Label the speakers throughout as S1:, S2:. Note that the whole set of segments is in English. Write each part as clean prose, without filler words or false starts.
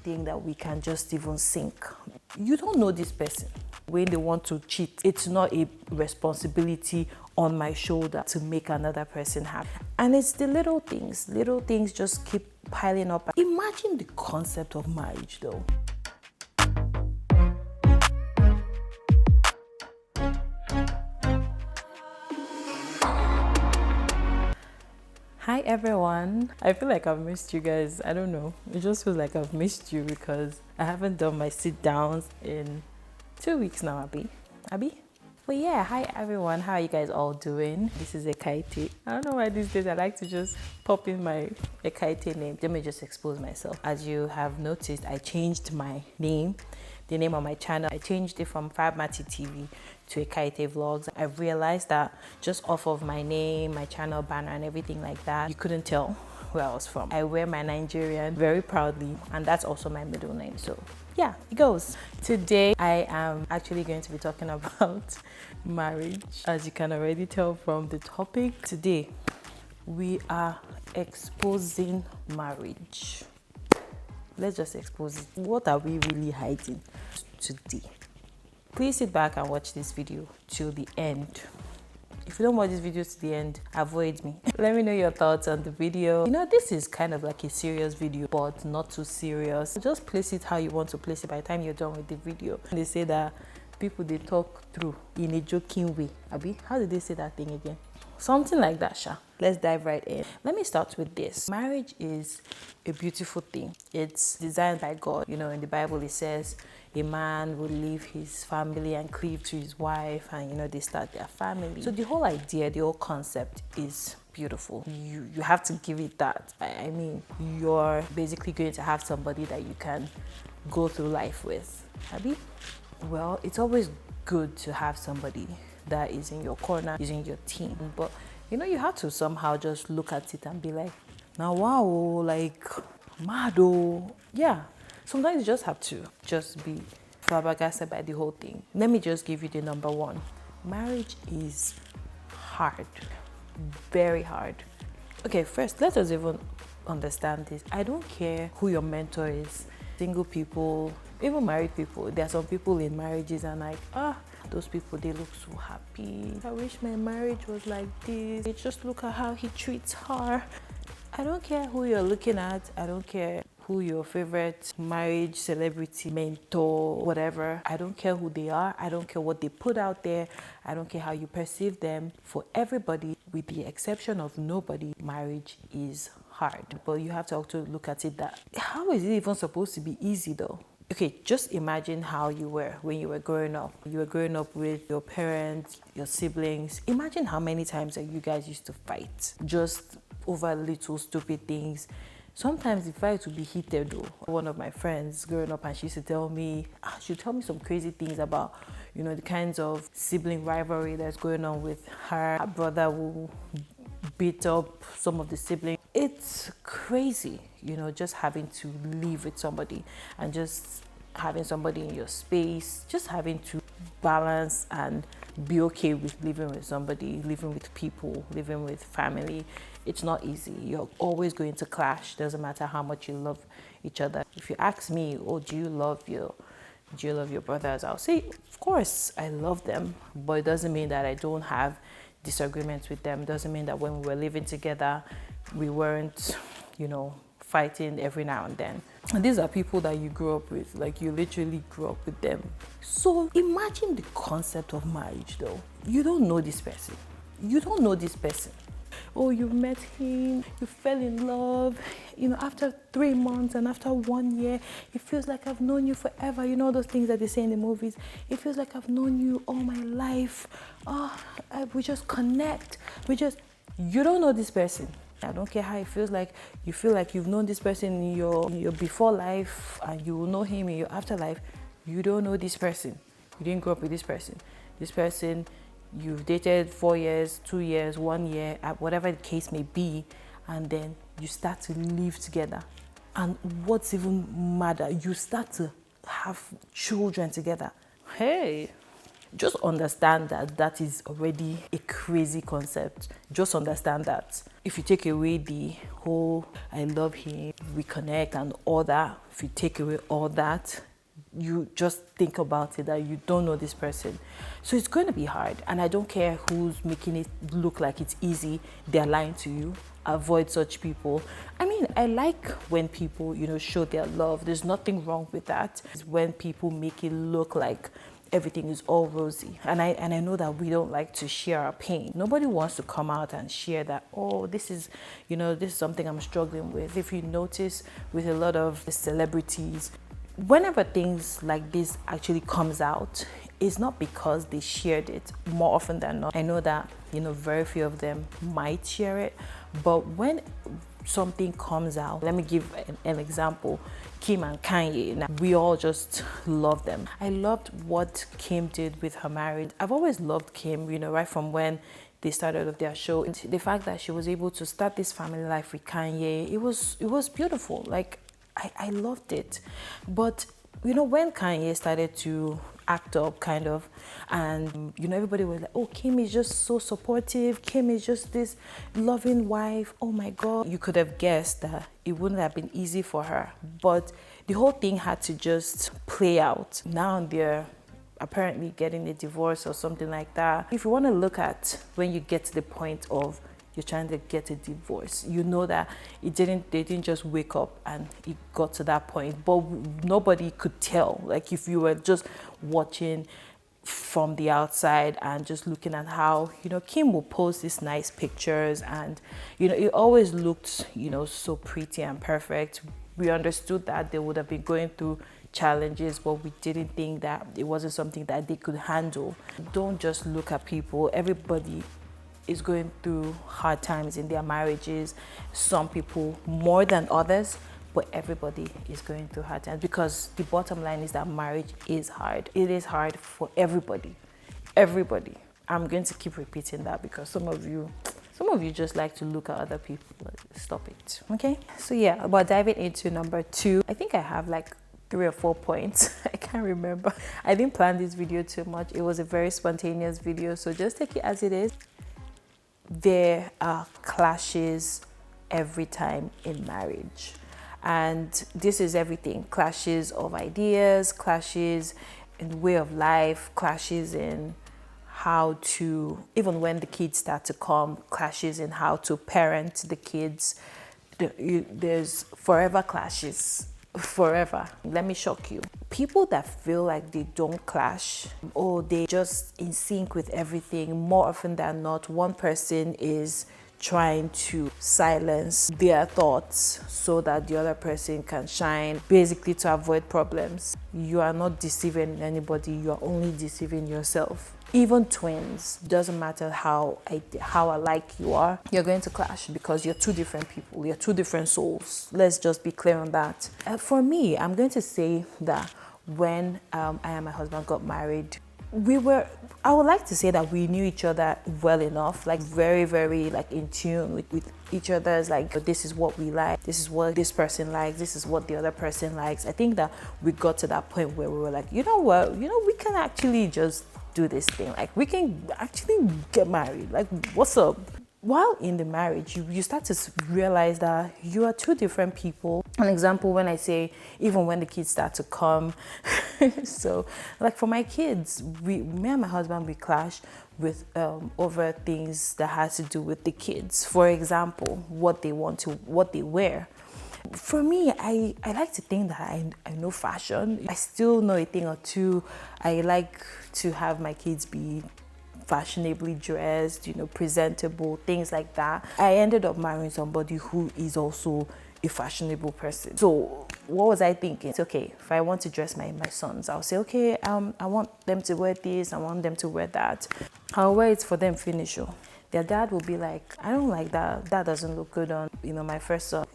S1: think that we can just even sink. You don't know this person. When they want to cheat, it's not a responsibility on my shoulder to make another person happy. And it's the little things. Little things just keep piling up. Imagine the concept of marriage though. Hi everyone. I feel like I've missed you guys. I don't know. It just feels like I've missed you because I haven't done my sit downs in 2 weeks now, Abby? But yeah, hi everyone. How are you guys all doing? This is Ekaete. I don't know why these days I like to just pop in my Ekaete name. Let me just expose myself. As you have noticed, I changed my name. The name of my channel, I changed it from Fabmati TV to Ekaete Vlogs. I realized that just off of my name, my channel banner and everything like that, you couldn't tell where I was from. I wear my Nigerian very proudly, and that's also my middle name. So yeah, it goes. Today, I am actually going to be talking about marriage. As you can already tell from the topic, today we are exposing marriage. Let's just expose it. What are we really hiding today? Please sit back and watch this video till the end. If you don't watch this video to the end, avoid me. Let me know your thoughts on the video. You know, this is kind of like a serious video, but not too serious. Just place it how you want to place it by the time you're done with the video. They say that people, they talk through in a joking way. Abi, how did they say that thing again? Something like that, Sha. Let's dive right in. Let me start with this. Marriage is a beautiful thing. It's designed by God. You know, in the Bible, it says a man will leave his family and cleave to his wife, and you know, they start their family. So the whole idea, the whole concept is beautiful. You have to give it that. I mean, you're basically going to have somebody that you can go through life with. Abi? Well, it's always good to have somebody that is in your corner, is in your team. But you know, you have to somehow just look at it and be like, now wow, like mad oh. Yeah, sometimes you just have to just be flabbergasted by the whole thing. Let me just give you the number one. Marriage is hard, very hard. Okay, first, let us even understand this. I don't care who your mentor is. Single people, even married people, there are some people in marriages and like, those people, they look so happy. I wish my marriage was like this. Just look at how he treats her. I don't care who you're looking at. I don't care who your favorite marriage celebrity, mentor, whatever. I don't care who they are. I don't care what they put out there. I don't care how you perceive them. For everybody, with the exception of nobody, marriage is hard. But you have to also look at it that, how is it even supposed to be easy though? Okay, just imagine how you were when you were growing up. You were growing up with your parents, your siblings. Imagine how many times that you guys used to fight just over little stupid things. Sometimes the fight would be heated though. One of my friends growing up, and she used to tell me, she'd tell me some crazy things about, you know, the kinds of sibling rivalry that's going on with her. Her brother will beat up some of the siblings. It's crazy, you know, just having to live with somebody and just having somebody in your space, just having to balance and be okay with living with somebody, living with people, living with family. It's not easy. You're always going to clash. Doesn't matter how much you love each other. If you ask me, do you love your brothers? I'll say, of course, I love them, but it doesn't mean that I don't have disagreements with them. Doesn't mean that when we were living together, we weren't, you know, fighting every now and then. And these are people that you grew up with, like you literally grew up with them. So imagine the concept of marriage though. You don't know this person. You don't know this person. Oh, you met him, you fell in love, you know, after 3 months and after 1 year, it feels like I've known you forever. You know those things that they say in the movies? It feels like I've known you all my life. We just connect. You don't know this person. I don't care how it feels like. You feel like you've known this person in your before life and you will know him in your afterlife. You don't know this person. You didn't grow up with this person. This person, you've dated 4 years, 2 years, 1 year, whatever the case may be, and then you start to live together. And what's even madder, you start to have children together. Hey, just understand that that is already a crazy concept. Just understand that. If you take away the whole I love him, we connect and all that, if you take away all that, you just think about it that you don't know this person. So it's going to be hard. And I don't care who's making it look like it's easy, they're lying to you. Avoid such people. I mean, I like when people, show their love. There's nothing wrong with that. It's when people make it look like everything is all rosy. And I know that we don't like to share our pain. Nobody wants to come out and share that, oh, this is something I'm struggling with. If you notice with a lot of the celebrities, whenever things like this actually comes out, it's not because they shared it. More often than not, I know that very few of them might share it, but when something comes out, let me give an example. Kim and Kanye, now, we all just love them. I loved what Kim did with her marriage. I've always loved Kim, right from when they started off their show. And the fact that she was able to start this family life with Kanye, it was beautiful. Like, I loved it. But when Kanye started to act up kind of, and everybody was like, oh, Kim is just so supportive, Kim is just this loving wife, oh my god, you could have guessed that it wouldn't have been easy for her. But the whole thing had to just play out. Now they're apparently getting a divorce or something like that. If you want to look at when you get to the point of you're trying to get a divorce, that they didn't just wake up and it got to that point. But nobody could tell. Like, if you were just watching from the outside and just looking at how, Kim will post these nice pictures and, it always looked, so pretty and perfect. We understood that they would have been going through challenges, but we didn't think that it wasn't something that they could handle. Don't just look at people. Everybody is going through hard times in their marriages. Some people more than others, but everybody is going through hard times, because the bottom line is that marriage is hard. It is hard for everybody. I'm going to keep repeating that because some of you just like to look at other people. Stop it. Okay, so yeah, about diving into number 2, I think I have like 3 or 4 points. I can't remember. I didn't plan this video too much. It was a very spontaneous video, so just take it as it is. There are clashes every time in marriage, and this is everything. Clashes of ideas, clashes in way of life, clashes in how to, even when the kids start to come, clashes in how to parent the kids. There's forever clashes. Forever. Let me shock you. People that feel like they don't clash, or they just in sync with everything, more often than not, one person is trying to silence their thoughts so that the other person can shine, basically to avoid problems. You are not deceiving anybody, you are only deceiving yourself. Even twins, doesn't matter how alike you are, you're going to clash because you're two different people, you're two different souls. Let's just be clear on that. For me, I'm going to say that when I and my husband got married, I would like to say that we knew each other well enough, like very, very like in tune with each other. It's like, this is what we like, this is what this person likes, this is what the other person likes. I think that we got to that point where we were like, you know what, we can actually just do this thing. Like, we can actually get married. Like, what's up? While in the marriage, you start to realize that you are two different people. An example, when I say, even when the kids start to come. So, like for my kids, me and my husband, we clash with over things that has to do with the kids. For example, what they wear. For me, I like to think that I know fashion. I still know a thing or two. I like to have my kids be fashionably dressed, presentable, things like that. I ended up marrying somebody who is also a fashionable person. So what was I thinking? It's okay, if I want to dress my sons, I'll say, okay, I want them to wear this, I want them to wear that. I'll wear it for them, finish. Their dad will be like, I don't like that. That doesn't look good on, my first son.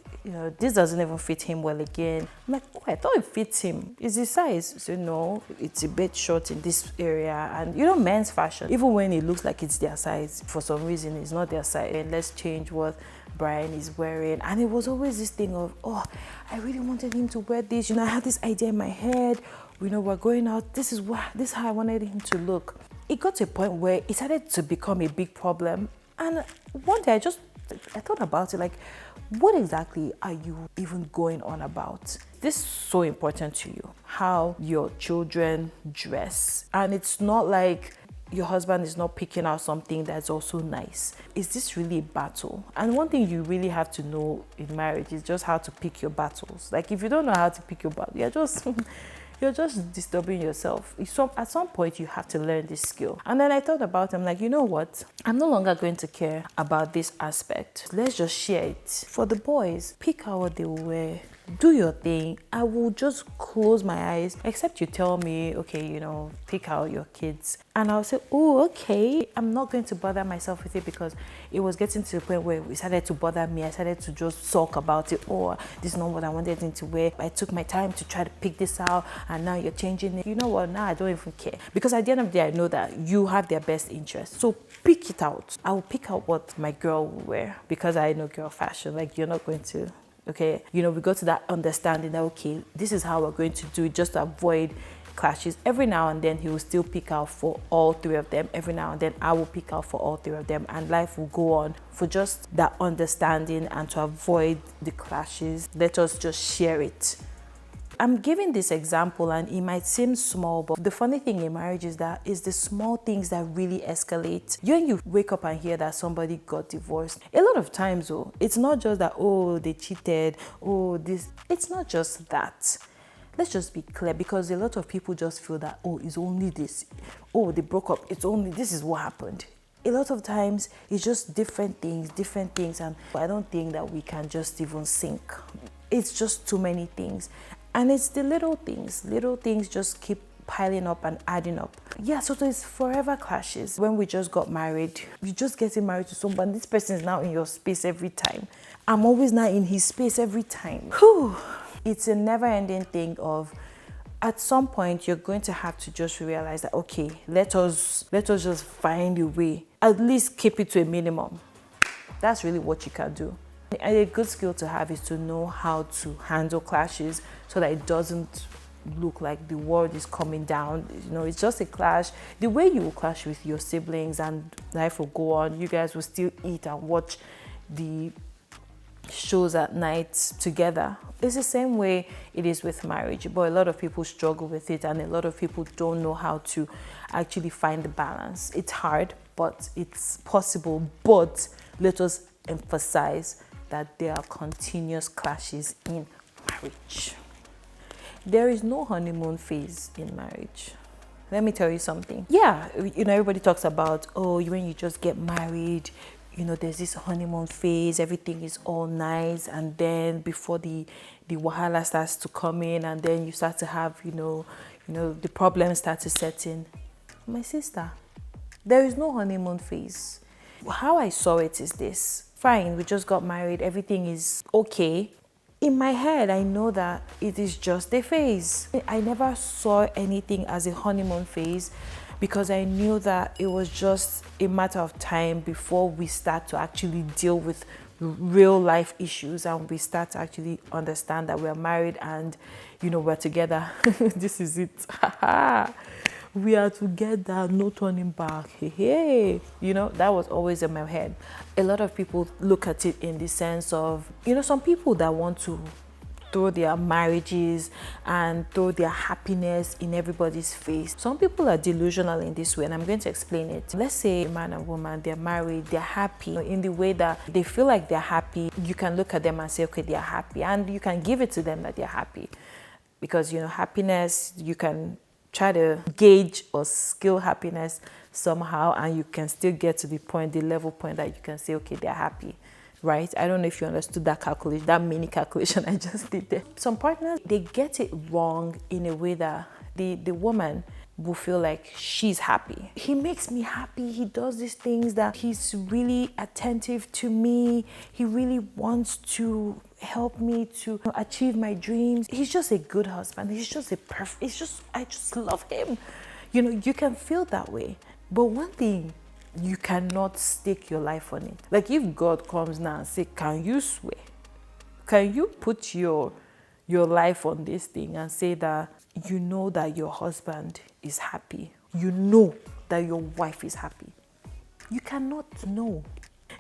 S1: This doesn't even fit him well again. I'm like, oh, I thought it fits him. Is his size? So no, it's a bit short in this area. And men's fashion, even when it looks like it's their size, for some reason it's not their size. And let's change what Brian is wearing. And it was always this thing of, oh, I really wanted him to wear this. I had this idea in my head. We're going out. This is how I wanted him to look. it got to a point where it started to become a big problem. And one day I thought about it, like, what exactly are you even going on about? This is so important to you, how your children dress. And it's not like your husband is not picking out something that's also nice. Is this really a battle? And one thing you really have to know in marriage is just how to pick your battles. Like, if you don't know how to pick your battle, you're just disturbing yourself. At some point, you have to learn this skill. And then I thought about it. I'm like, you know what? I'm no longer going to care about this aspect. Let's just share it. For the boys, pick out what they will wear. Do your thing. I will just close my eyes, except you tell me, okay, pick out your kids. And I'll say, oh, okay. I'm not going to bother myself with it, because it was getting to the point where it started to bother me. I started to just sulk about it. Oh, this is not what I wanted him to wear. I took my time to try to pick this out, and now you're changing it. You know what? Now I don't even care. Because at the end of the day, I know that you have their best interest. So pick it out. I will pick out what my girl will wear, because I know girl fashion. Like, you're not going to... Okay, we got to that understanding that, okay, this is how we're going to do it, just to avoid clashes. Every now and then he will still pick out for all three of them. Every now and then I will pick out for all three of them, and life will go on for just that understanding. And to avoid the clashes, let us just share it. I'm giving this example and it might seem small, but the funny thing in marriage is that it's the small things that really escalate. When you wake up and hear that somebody got divorced, a lot of times, it's not just that, oh, they cheated, oh, this. It's not just that. Let's just be clear, because a lot of people just feel that, oh, it's only this. Oh, they broke up. It's only, this is what happened. A lot of times, it's just different things. And I don't think that we can just even think. It's just too many things. And it's the little things. Little things just keep piling up and adding up. Yeah, so there's forever clashes. When we just got married, you just getting married to someone. This person is now in your space every time. I'm always now in his space every time. Whew. It's a never-ending thing of, at some point, you're going to have to just realize that, okay, let us just find a way. At least keep it to a minimum. That's really what you can do. And a good skill to have is to know how to handle clashes so that it doesn't look like the world is coming down. It's just a clash. The way you will clash with your siblings and life will go on. You guys will still eat and watch the shows at night together. It's the same way it is with marriage, but a lot of people struggle with it, and a lot of people don't know how to actually find the balance. It's hard, but it's possible. But let us emphasize that there are continuous clashes in marriage. There is no honeymoon phase in marriage. Let me tell you something. Yeah, everybody talks about, oh, when you just get married, there's this honeymoon phase, everything is all nice, and then before the wahala starts to come in, and then you start to have, the problems start to set in. My sister, there is no honeymoon phase. How I saw it is this. Fine, we just got married, everything is okay. In my head, I know that it is just a phase. I never saw anything as a honeymoon phase, because I knew that it was just a matter of time before we start to actually deal with real life issues, and we start to actually understand that we're married and, we're together. This is it. We are together, no turning back. Hey. That was always in my head. A lot of people look at it in the sense of, some people that want to throw their marriages and throw their happiness in everybody's face. Some people are delusional in this way, and I'm going to explain it. Let's say a man and woman, they're married, they're happy. In the way that they feel like they're happy, you can look at them and say, okay, they're happy. And you can give it to them that they're happy. Because, happiness, you can try to gauge or scale happiness somehow, and you can still get to the level point that you can say, okay, they're happy, right? I don't know if you understood that calculation, that mini calculation I just did there. Some partners, they get it wrong in a way that the woman will feel like she's happy. He makes me happy. He does these things that he's really attentive to me. He really wants to help me to achieve my dreams. He's just a good husband. He's just I just love him. You can feel that way. But one thing, you cannot stake your life on it. Like, if God comes now and say, can you swear? Can you put your life on this thing and say that that your husband is happy? that your wife is happy? You cannot know.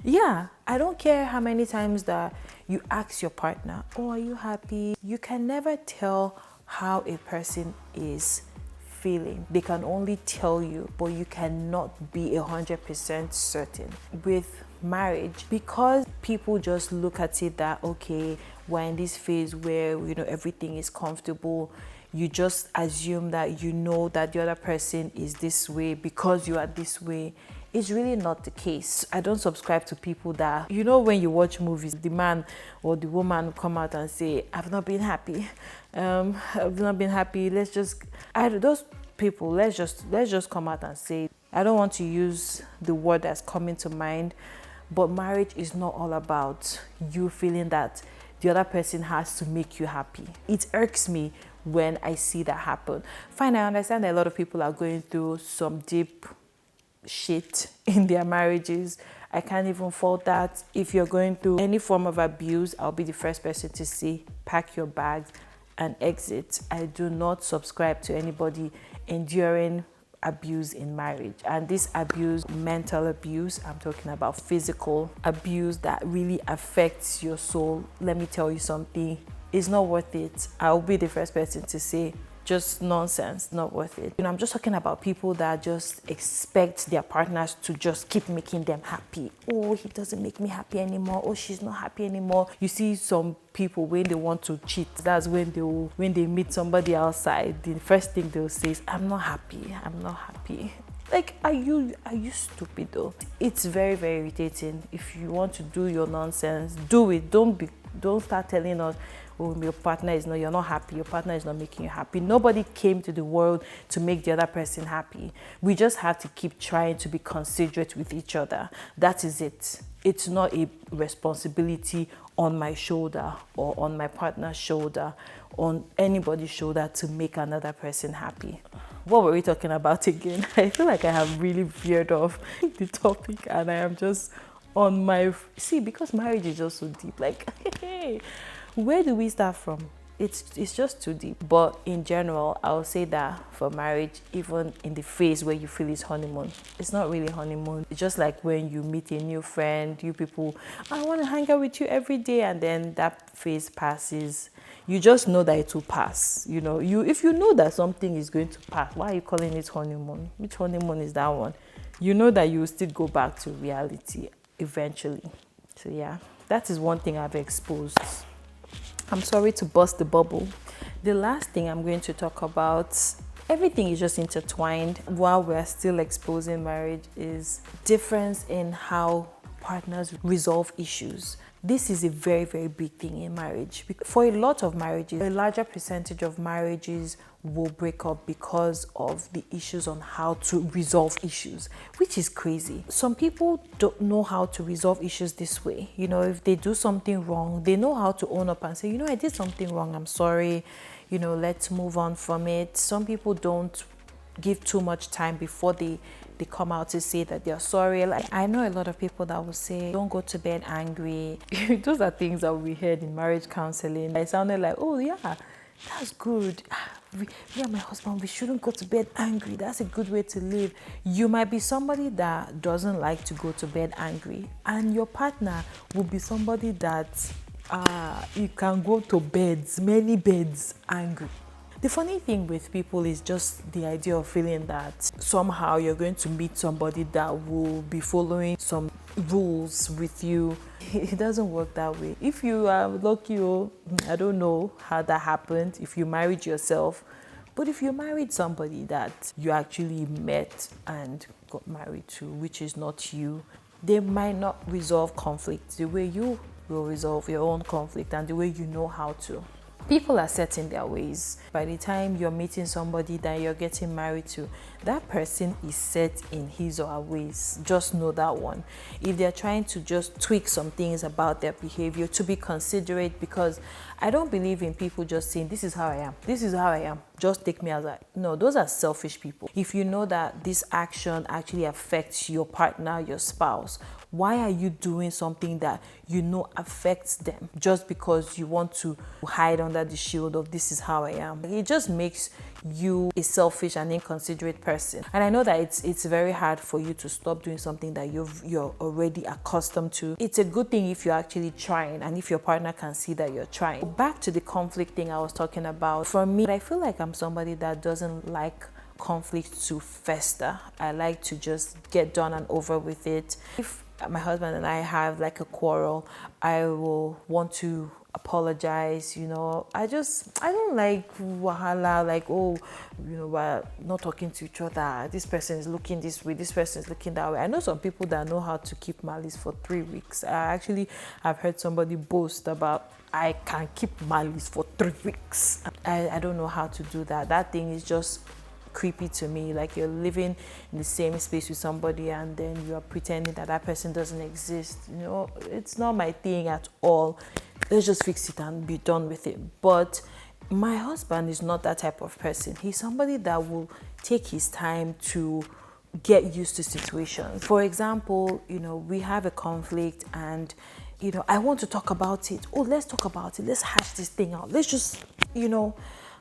S1: Yeah, I don't care how many times that you ask your partner, oh, are you happy? You can never tell how a person is feeling. They can only tell you, but you cannot be 100% certain. With marriage, because people just look at it that, okay, we're in this phase where, everything is comfortable, you just assume that you know that the other person is this way because you are this way. It's really not the case. I don't subscribe to people that, when you watch movies, the man or the woman will come out and say, I've not been happy. I've not been happy. Those people, let's just come out and say, I don't want to use the word that's coming to mind, but marriage is not all about you feeling that the other person has to make you happy. It irks me when I see that happen. Fine, I understand that a lot of people are going through some deep shit in their marriages. I can't even fault that. If you're going through any form of abuse, I'll be the first person to say, pack your bags and exit. I do not subscribe to anybody enduring abuse in marriage. And this abuse, mental abuse, I'm talking about physical abuse that really affects your soul. Let me tell you something, it's not worth it. I'll be the first person to say, just nonsense, not worth it. I'm just talking about people that just expect their partners to just keep making them happy. Oh, he doesn't make me happy anymore. Oh, she's not happy anymore. You see some people, when they want to cheat, that's when they meet somebody outside, the first thing they'll say is, I'm not happy. Like, are you stupid though? It's very, very irritating. If you want to do your nonsense, do it. Don't start telling us, oh, you're not happy, your partner is not making you happy. Nobody came to the world to make the other person happy. We just have to keep trying to be considerate with each other. That is it. It's not a responsibility on my shoulder or on my partner's shoulder, on anybody's shoulder to make another person happy. What were we talking about again? I feel like I have really veered off the topic and I am just on my... See, because marriage is just so deep. Like, where do we start from? It's just too deep. But in general, I would say that for marriage, even in the phase where you feel it's honeymoon, it's not really honeymoon. It's just like when you meet a new friend, you people, I want to hang out with you every day, and then that phase passes. You just know that it will pass. If you know that something is going to pass, why are you calling it honeymoon? Which honeymoon is that one? You know that you will still go back to reality eventually. So yeah, that is one thing I've exposed. I'm sorry to burst the bubble. The last thing I'm going to talk about, everything is just intertwined while we're still exposing marriage, is difference in how partners resolve issues. This is a very, very big thing in marriage. For a lot of marriages, a larger percentage of marriages will break up because of the issues on how to resolve issues, which is crazy. Some people don't know how to resolve issues this way. If they do something wrong, they know how to own up and say, I did something wrong, I'm sorry, let's move on from it. Some people don't give too much time before they come out to say that they're sorry. Like, I know a lot of people that will say, don't go to bed angry. Those are things that we heard in marriage counseling. I sounded like, oh yeah, that's good. Me and my husband, we shouldn't go to bed angry. That's a good way to live. You might be somebody that doesn't like to go to bed angry, and your partner will be somebody that you can go to many beds angry. The funny thing with people is just the idea of feeling that somehow you're going to meet somebody that will be following some rules with you. It doesn't work that way. If you are lucky, I don't know how that happened, if you married yourself, but if you married somebody that you actually met and got married to, which is not you, they might not resolve conflict the way you will resolve your own conflict and the way you know how to. People are set in their ways. By the time you're meeting somebody that you're getting married to, that person is set in his or her ways. Just know that one. If they're trying to just tweak some things about their behavior, to be considerate, because I don't believe in people just saying, this is how I am, just take me as a, no, those are selfish people. If you know that this action actually affects your partner, your spouse, why are you doing something that you know affects them just because you want to hide under the shield of this is how I am? It just makes you a selfish and inconsiderate person. And I know that it's very hard for you to stop doing something that you're already accustomed to. It's a good thing if you're actually trying and if your partner can see that you're trying. Back to the conflict thing I was talking about. For me, I feel like I'm somebody that doesn't like conflict to fester. I like to just get done and over with it. If my husband and I have like a quarrel, I will want to apologize. I don't like wahala, like, oh, we're not talking to each other, this person is looking this way, this person is looking that way. I know some people that know how to keep malice for 3 weeks. I've heard somebody boast about, I can keep malice for 3 weeks. I don't know how to do that. That thing is just creepy to me. Like, you're living in the same space with somebody and then you are pretending that person doesn't exist. It's not my thing at all. Let's just fix it and be done with it. But my husband is not that type of person. He's somebody that will take his time to get used to situations. For example, we have a conflict and I want to talk about it. Oh, let's talk about it. Let's hash this thing out. Let's just,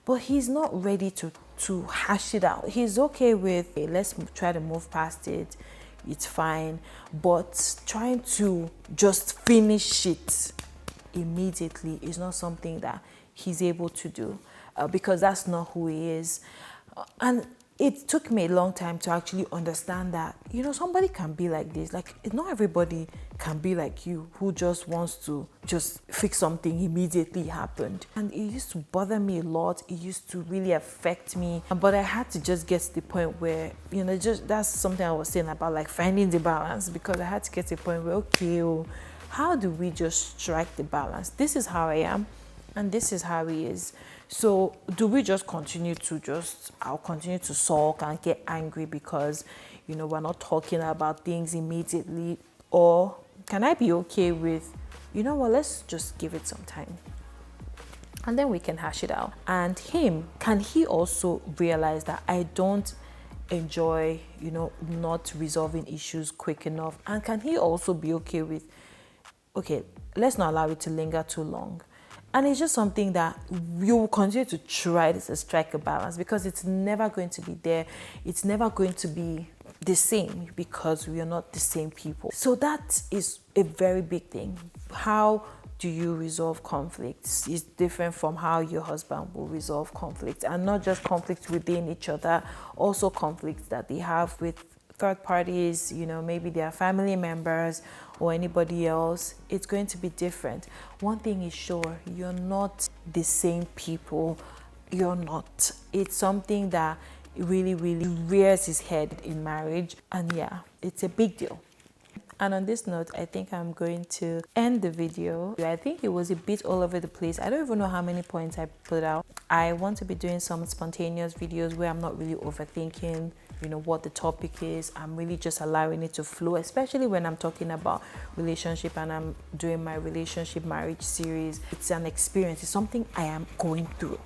S1: but he's not ready to hash it out. He's okay with, hey, let's try to move past it. It's fine. But trying to just finish it immediately is not something that he's able to do because that's not who he is. And it took me a long time to actually understand that, somebody can be like this. Like, not everybody can be like you, who just wants to just fix something immediately happened. And it used to bother me a lot. It used to really affect me. But I had to just get to the point where, that's something I was saying about, like, finding the balance, because I had to get to a point where, okay, how do we just strike the balance? This is how I am and this is how he is. So do we just I'll continue to sulk and get angry because, we're not talking about things immediately? Or can I be okay with, let's just give it some time and then we can hash it out? And can he also realize that I don't enjoy, not resolving issues quick enough? And can he also be okay with, okay, let's not allow it to linger too long? And it's just something that you will continue to try to strike a balance, because it's never going to be there. It's never going to be the same because we are not the same people. So that is a very big thing. How do you resolve conflicts is different from how your husband will resolve conflicts, and not just conflicts within each other, also conflicts that they have with third parties, maybe their family members or anybody else. It's going to be different. One thing is sure, you're not the same people. You're not. It's something that really, really rears its head in marriage. And yeah, it's a big deal. And on this note, I think I'm going to end the video. I think it was a bit all over the place. I don't even know how many points I put out. I want to be doing some spontaneous videos where I'm not really overthinking, what the topic is. I'm really just allowing it to flow, especially when I'm talking about relationship and I'm doing my relationship marriage series. It's an experience. It's something I am going through.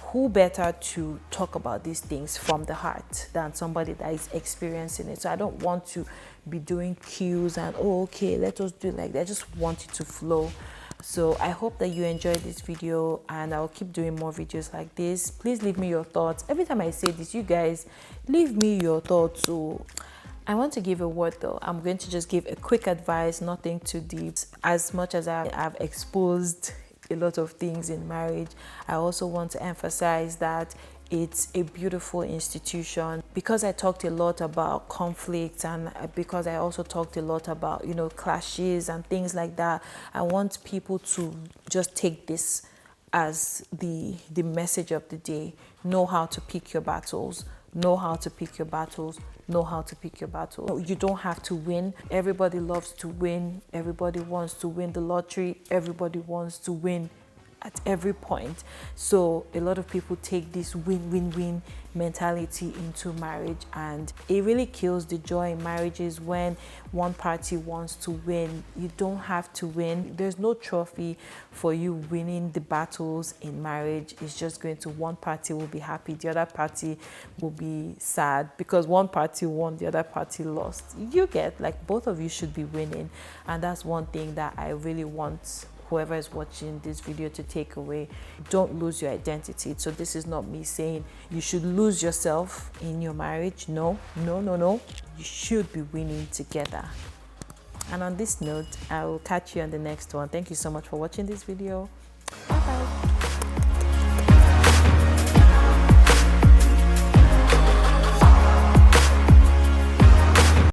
S1: Who better to talk about these things from the heart than somebody that is experiencing it? So I don't want to be doing cues and, okay, let us do it like that. I just want it to flow. So I hope that you enjoyed this video, and I'll keep doing more videos like this. Please leave me your thoughts. Every time I say this, you guys leave me your thoughts. So I want to give a word though. I'm going to just give a quick advice, nothing too deep. As much as I have exposed a lot of things in marriage, I also want to emphasize that it's a beautiful institution. Because I talked a lot about conflict, and because I also talked a lot about, clashes and things like that, I want people to just take this as the message of the day. Know how to pick your battles. Know how to pick your battles. Know how to pick your battles. You don't have to win. Everybody loves to win. Everybody wants to win the lottery. Everybody wants to win at every point. So a lot of people take this win-win-win mentality into marriage, and it really kills the joy in marriages when one party wants to win. You don't have to win. There's no trophy for you winning the battles in marriage. It's just going to, one party will be happy, the other party will be sad because one party won, the other party lost. You get, like, both of you should be winning, and that's one thing that I really want whoever is watching this video to take away. Don't lose your identity. So this is not me saying you should lose yourself in your marriage. No. You should be winning together. And on this note, I will catch you on the next one. Thank you so much for watching this video.